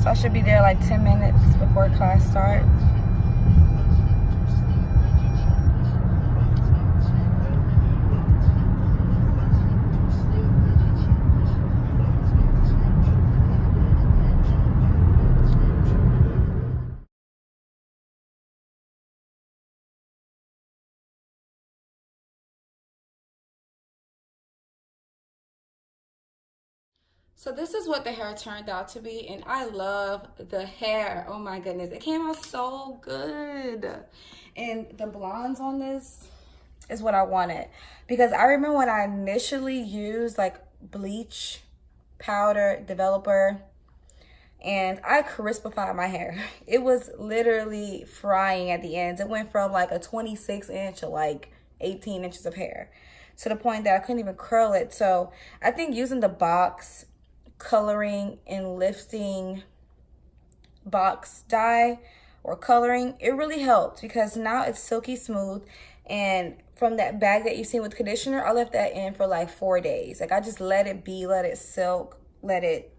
So I should be there like 10 minutes before class starts. So this is what the hair turned out to be, and I love the hair. Oh my goodness, it came out so good. And the blondes on this is what I wanted, because I remember when I initially used like bleach powder developer and I crispified my hair. It was literally frying at the ends. It went from like a 26 inch to like 18 inches of hair, to the point that I couldn't even curl it. So I think using the box coloring and lifting box dye or coloring, it really helped, because now it's silky smooth. And from that bag that you've seen with conditioner, I left that in for like 4 days. Like I just let it be, let it silk, let it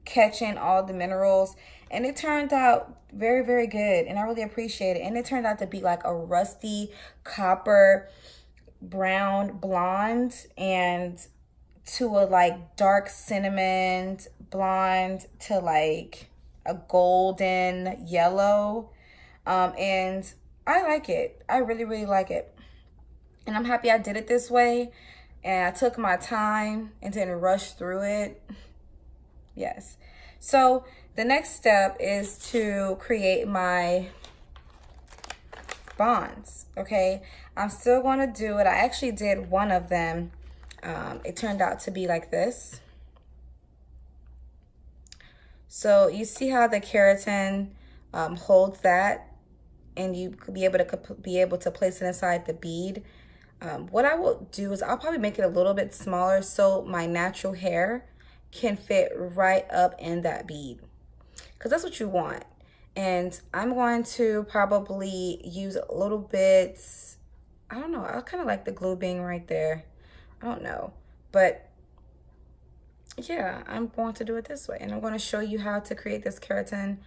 catch in all the minerals, and it turned out very, very good, and I really appreciate it. And it turned out to be like a rusty copper brown blonde, and to a like dark cinnamon blonde, to like a golden yellow. And I like it. I really, really like it. And I'm happy I did it this way. And I took my time and didn't rush through it. Yes. So the next step is to create my bonds. Okay. I'm still going to do it. I actually did one of them. It turned out to be like this. So you see how the keratin holds that, and you could be able to place it inside the bead. What I will do is I'll probably make it a little bit smaller so my natural hair can fit right up in that bead, because that's what you want. And I'm going to probably use a little bit, I don't know, I kind of like the glue being right there. I don't know, but yeah, I'm going to do it this way, and I'm going to show you how to create this keratin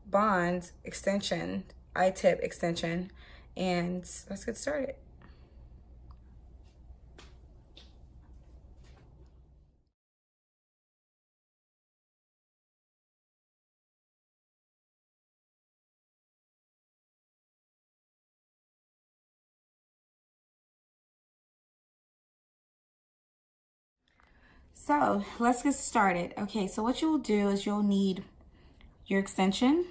bond extension, I-tip extension, and let's get started. So let's get started. Okay, so what you will do is you'll need your extension,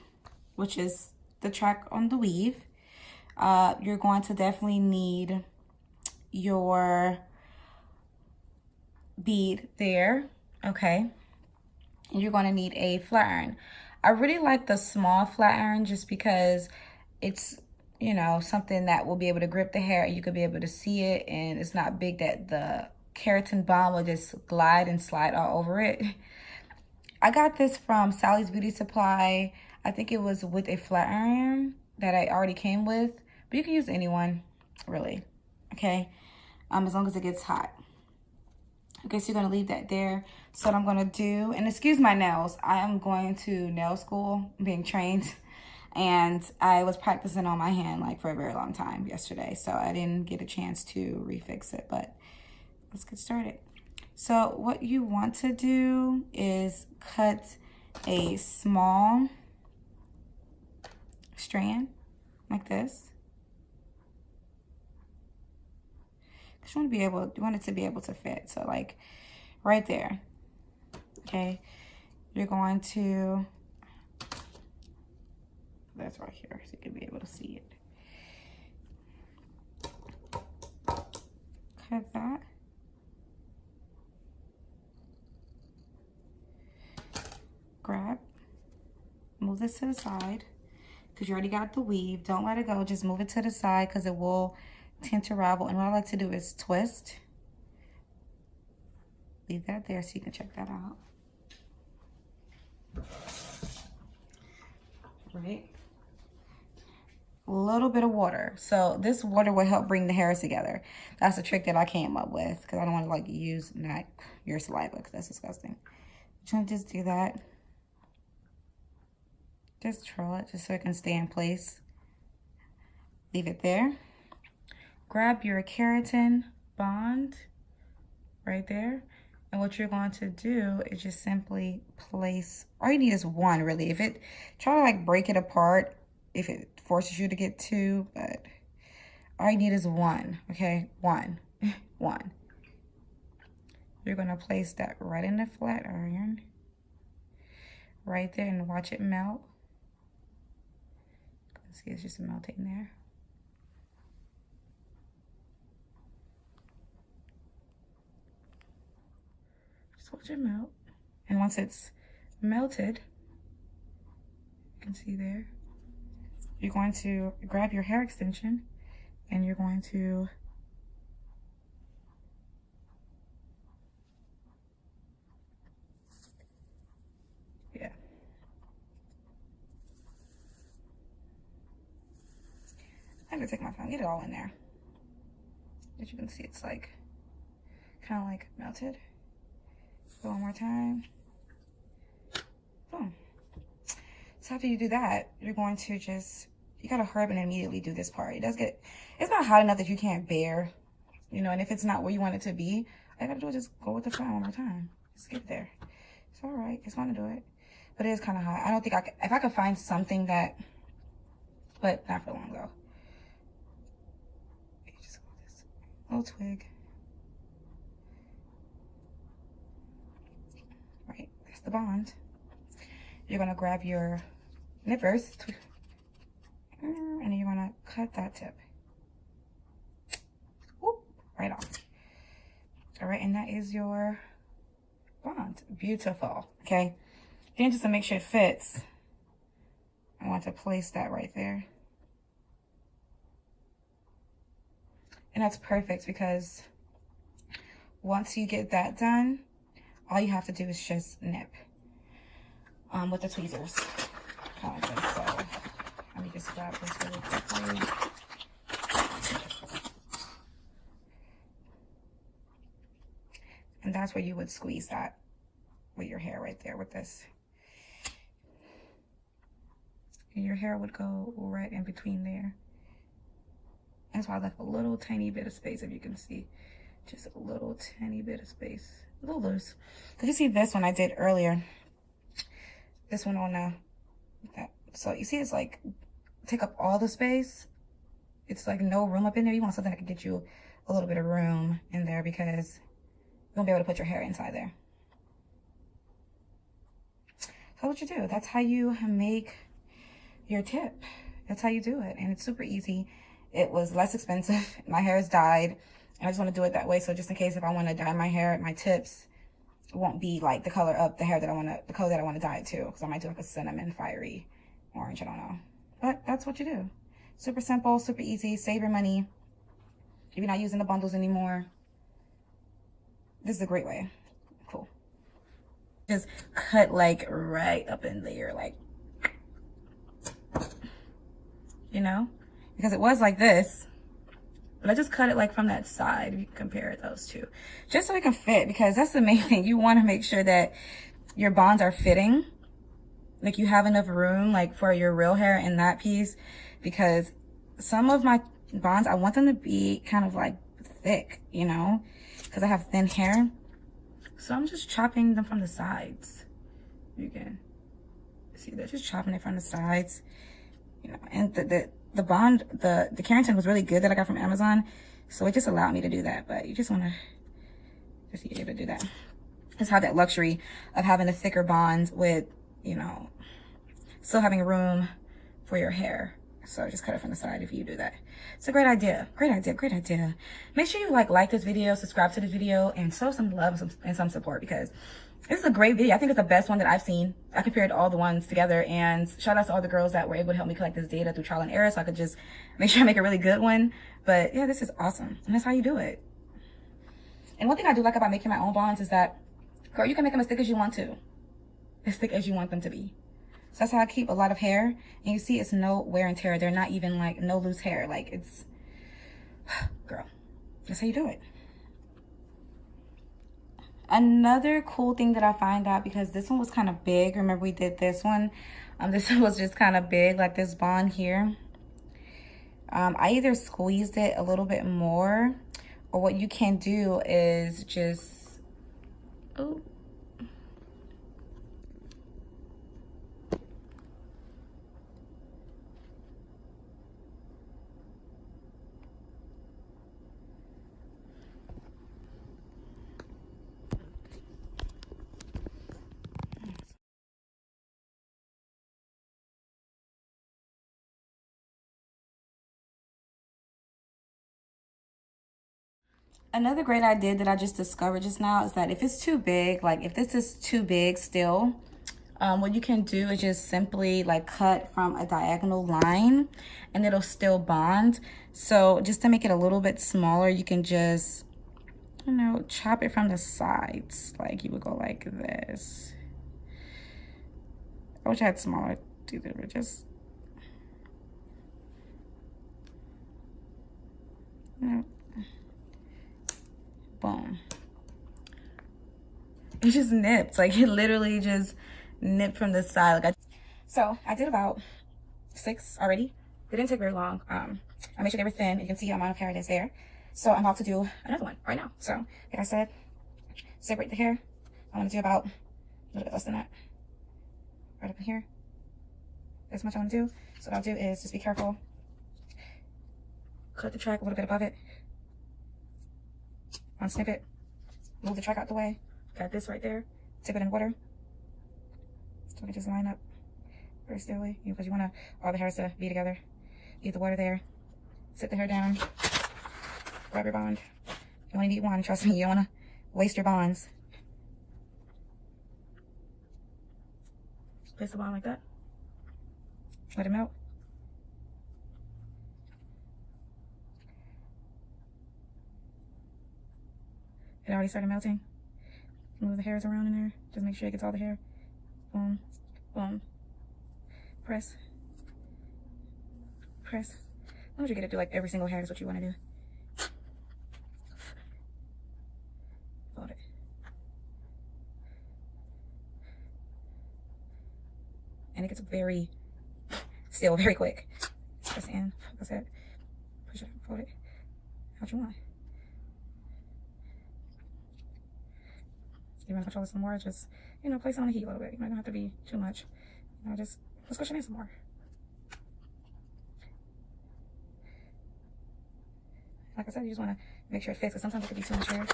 which is the track on the weave. You're going to definitely need your bead there, okay? And you're going to need a flat iron. I really like the small flat iron just because it's, you know, something that will be able to grip the hair. You could be able to see it, and it's not big that the keratin bond will just glide and slide all over it. I got this from Sally's Beauty Supply. I think it was with a flat iron that I already came with, but you can use any one, really, okay? As long as it gets hot. Okay, so you're gonna leave that there. So what I'm gonna do, and excuse my nails, I am going to nail school, being trained, and I was practicing on my hand like for a very long time yesterday, so I didn't get a chance to refix it, but let's get started. So what you want to do is cut a small strand like this. You want it to be able to fit. So like right there. Okay. You're going to, that's right here, so you can be able to see it. Cut that. Grab, move this to the side, because you already got the weave. Don't let it go, just move it to the side, because it will tend to ravel. And what I like to do is twist. Leave that there so you can check that out. Right. A little bit of water. So this water will help bring the hairs together. That's a trick that I came up with, because I don't want to like use not your saliva, because that's disgusting. I'm trying to just do that. Just twirl it just so it can stay in place. Leave it there. Grab your keratin bond right there. And what you're going to do is just simply place, all you need is one really. Try to like break it apart if it forces you to get two, but all you need is one, okay? One. You're gonna place that right in the flat iron, right there, and watch it melt. See, it's just melting there. Just watch it melt. And once it's melted, you can see there, you're going to grab your hair extension and you're going to I'm gonna take my phone, get it all in there. As you can see, it's like kind of like melted. Go one more time. Boom. So after you do that, you're going to you gotta hurry up and immediately do this part. It's not hot enough that you can't bear, you know, and if it's not where you want it to be, all you gotta do is just go with the flow one more time. Just get there. It's all right, just wanna do it. But it is kind of hot. I don't think if I could find something that, but not for long though. Just hold this little twig. Right, that's the bond. You're gonna grab your nippers and then you're gonna cut that tip. Whoop, right off. All right, and that is your bond. Beautiful, okay? Then just to make sure it fits, I want to place that right there. And that's perfect because once you get that done, all you have to do is just nip with the tweezers. Kind of like this. So let me just grab this really quickly. And that's where you would squeeze that with your hair right there with this. And your hair would go right in between there. That's why I left a little tiny bit of space, if you can see. Just a little tiny bit of space. A little loose. Because you see this one I did earlier. This one on that. So you see it's like, take up all the space. It's like no room up in there. You want something that can get you a little bit of room in there because you won't be able to put your hair inside there. So what you do, that's how you make your tip. That's how you do it. And it's super easy. It was less expensive. My hair is dyed. And I just want to do it that way. So just in case if I want to dye my hair, my tips won't be like the color of the hair that I want to, the color that I want to dye it to. Because I might do like a cinnamon, fiery orange. I don't know. But that's what you do. Super simple, super easy. Save your money. If you're not using the bundles anymore, this is a great way. Cool. Just cut like right up in there, like, you know, because it was like this, but I just cut it like from that side. If you compare those two, just so it can fit, because that's the main thing. You want to make sure that your bonds are fitting, like you have enough room like for your real hair in that piece, because some of my bonds, I want them to be kind of like thick, you know, because I have thin hair. So I'm just chopping them from the sides. You can see they're just chopping it from the sides, you know. And the bond, the keratin was really good that I got from Amazon, so it just allowed me to do that. But you just want to just be able to do that. Just have that luxury of having a thicker bond with, you know, still having room for your hair. So just cut it from the side if you do that. It's a great idea. Great idea. Great idea. Make sure you like this video, subscribe to the video, and show some love and some support, because this is a great video. I think it's the best one that I've seen. I compared all the ones together, and shout out to all the girls that were able to help me collect this data through trial and error so I could just make sure I make a really good one. But yeah, this is awesome. And that's how you do it. And one thing I do like about making my own bonds is that, girl, you can make them as thick as you want to. As thick as you want them to be. So that's how I keep a lot of hair. And you see it's no wear and tear. They're not even like no loose hair. Like it's, girl, that's how you do it. Another cool thing that I find out, because this one was kind of big. Remember we did this one? This one was just kind of big, like this bond here. I either squeezed it a little bit more, or what you can do is just, oh, another great idea that I just discovered just now is that if it's too big, like if this is too big still, what you can do is just simply like cut from a diagonal line and it'll still bond. So just to make it a little bit smaller, you can just, you know, chop it from the sides. Like you would go like this. I wish I had smaller teeth, but just, you know, boom. It just nipped, like it literally just nipped from the side. Like so I did about 6 already. It didn't take very long. I made sure they were thin. You can see the amount of hair it is there. So I'm about to do another one right now. So like I said, separate the hair. I'm gonna do about a little bit less than that. Right up in here. This much I want to do. So what I'll do is just be careful. Cut the track a little bit above it. Unsnip it. Move the track out the way. Got this right there. Tip it in water. So it just line up very slowly, because you want all the hairs to be together. Leave the water there. Sit the hair down. Grab your bond. You only need one. Trust me, you don't want to waste your bonds. Place the bond like that. Let it melt. It already started melting. Move the hairs around in there. Just make sure it gets all the hair. Boom, boom. Press. Press. As long as you get it to like every single hair is what you want to do. Fold it. And it gets very, still very quick. Press in. Like I said, push it, fold it. How you want. You want to control this some more, just, you know, place it on the heat a little bit. You might not have to be too much. You know, just squish it in some more. Like I said, you just want to make sure it fits, because sometimes it could be too much hair.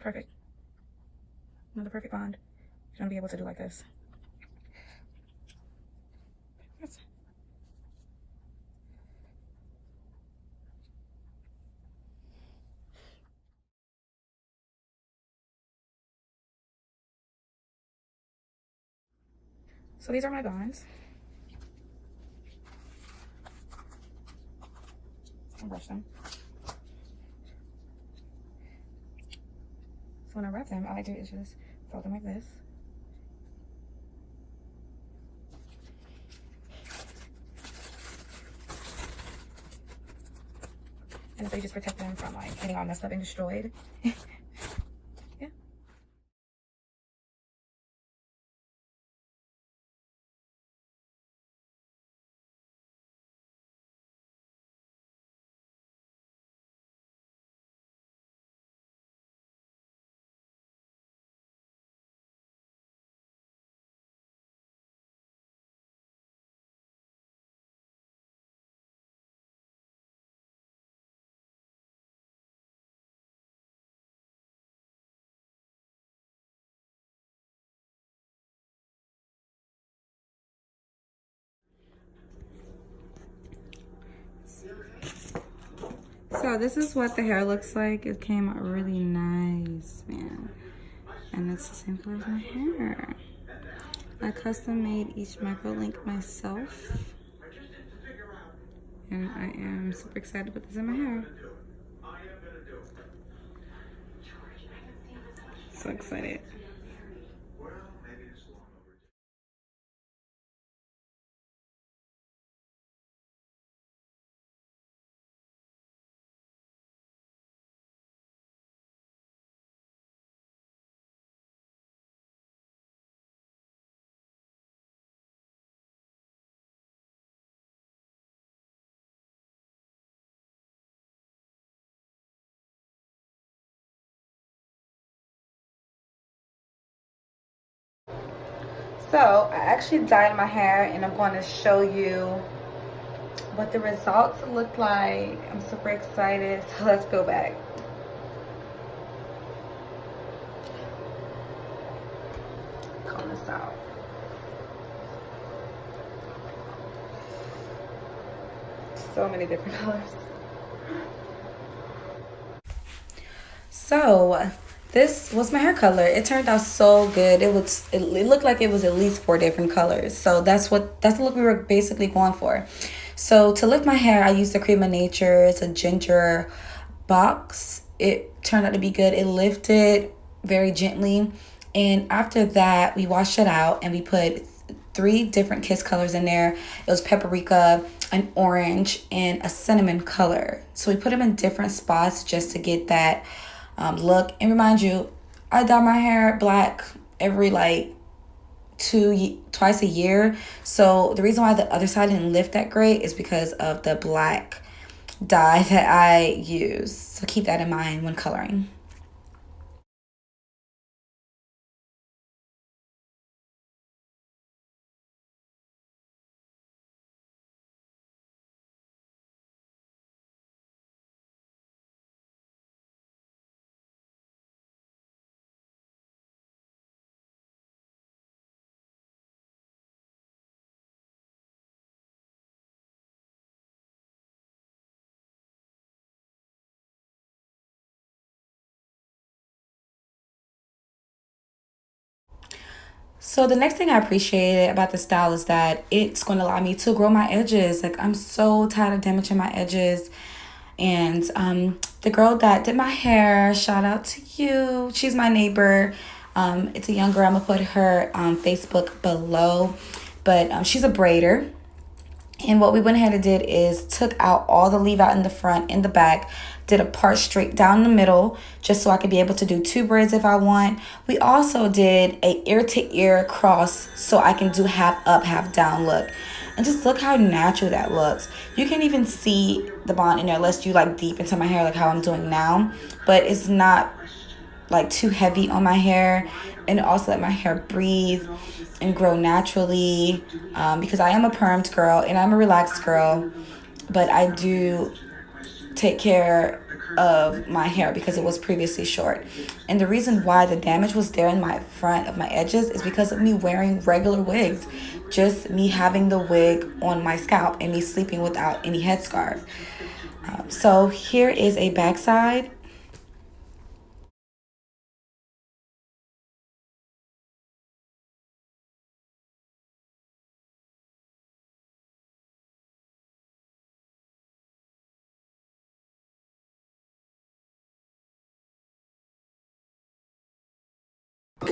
Perfect. Another perfect bond. You're going to be able to do like this. So these are my bonds. I'll brush them. So when I wrap them, all I do is just fold them like this. And so you just protect them from like getting all messed up and destroyed. So this is what the hair looks like. It came out really nice, man. And it's the same color as my hair. I custom made each micro link myself. And I am super excited to put this in my hair. So excited. So I actually dyed my hair and I'm going to show you what the results look like. I'm super excited. So let's go back. Comb this out. So many different colors. So this was my hair color. It turned out so good. It looked like it was at least 4 different colors. So that's the look we were basically going for. So to lift my hair, I used the Cream of Nature. It's a ginger box. It turned out to be good. It lifted very gently. And after that, we washed it out and we put 3 different kiss colors in there. It was paprika, an orange, and a cinnamon color. So we put them in different spots just to get that look. And remind you, I dye my hair black every like twice a year. So the reason why the other side didn't lift that great is because of the black dye that I use. So keep that in mind when coloring. So the next thing I appreciated about the style is that it's going to allow me to grow my edges. Like, I'm so tired of damaging my edges. And the girl that did my hair, shout out to you. She's my neighbor. It's a young girl. I'm going to put her Facebook below. But she's a braider. And what we went ahead and did is took out all the leave out in the front and the back, did a part straight down the middle just so I could be able to do 2 braids if I want. We also did a ear to ear cross so I can do half up, half down look. And just look how natural that looks. You can't even see the bond in there unless you like deep into my hair like how I'm doing now. But it's not like too heavy on my hair, and it also let my hair breathe and grow naturally, because I am a permed girl and I'm a relaxed girl, but I do take care of my hair because it was previously short. And the reason why the damage was there in my front of my edges is because of me wearing regular wigs, just me having the wig on my scalp and me sleeping without any headscarf. So here is a backside.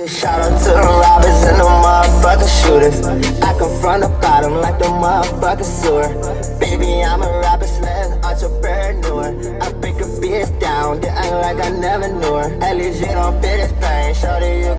Shout out to the robbers and the motherfucking shooters. I come from the bottom like the motherfucking sewer. Baby, I'm a rapper slash entrepreneur. I break a bitch down, they act like I never knew her. At least you don't feel this pain, shorty, you